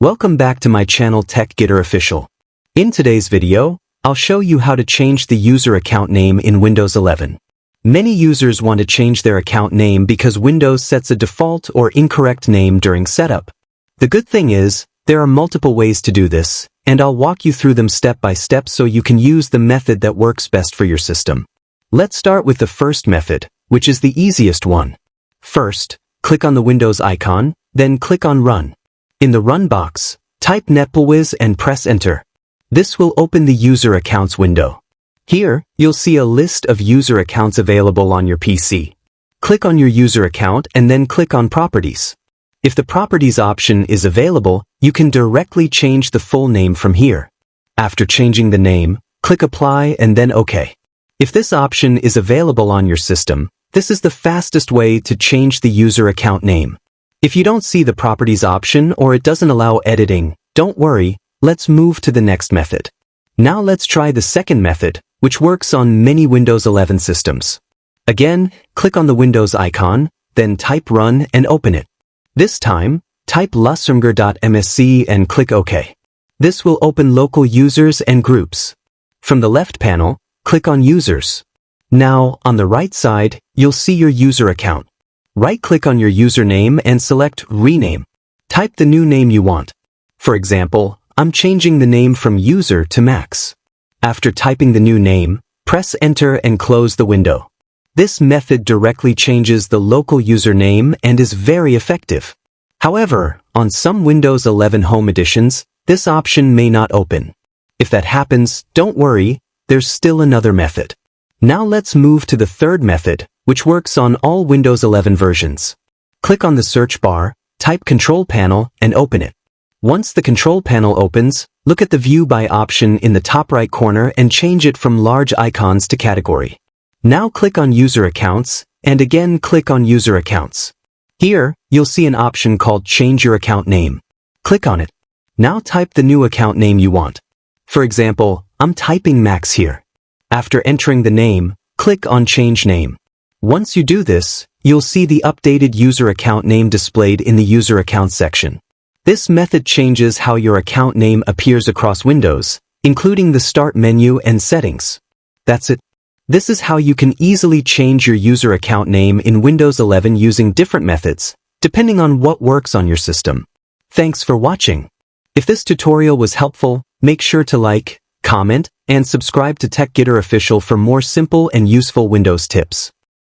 Welcome back to my channel TechGetter Official. In today's video, I'll show you how to change the user account name in Windows 11. Many users want to change their account name because Windows sets a default or incorrect name during setup. The good thing is, there are multiple ways to do this, and I'll walk you through them step by step so you can use the method that works best for your system. Let's start with the first method, which is the easiest one. First, click on the Windows icon, then click on Run. In the Run box, type NetBewiz and press Enter. This will open the User Accounts window. Here, you'll see a list of user accounts available on your PC. Click on your user account and then click on Properties. If the Properties option is available, you can directly change the full name from here. After changing the name, click Apply and then OK. If this option is available on your system, this is the fastest way to change the user account name. If you don't see the Properties option or it doesn't allow editing, don't worry, let's move to the next method. Now let's try the second method, which works on many Windows 11 systems. Again, click on the Windows icon, then type Run and open it. This time, type lasumger.msc and click OK. This will open local users and groups. From the left panel, click on Users. Now, on the right side, you'll see your user account. Right-click on your username and select Rename. Type the new name you want. For example, I'm changing the name from User to Max. After typing the new name, press Enter and close the window. This method directly changes the local username and is very effective. However, on some Windows 11 Home editions, this option may not open. If that happens, don't worry, there's still another method. Now let's move to the third method, which works on all Windows 11 versions. Click on the search bar, type Control Panel, and open it. Once the Control Panel opens, look at the View By option in the top right corner and change it from large icons to category. Now click on User Accounts, and again click on User Accounts. Here, you'll see an option called Change Your Account Name. Click on it. Now type the new account name you want. For example, I'm typing Max here. After entering the name, click on Change Name. Once you do this, you'll see the updated user account name displayed in the User Accounts section. This method changes how your account name appears across Windows, including the Start menu and Settings. That's it. This is how you can easily change your user account name in Windows 11 using different methods, depending on what works on your system. Thanks for watching. If this tutorial was helpful, make sure to like, comment, and subscribe to TechGetter Official for more simple and useful Windows tips.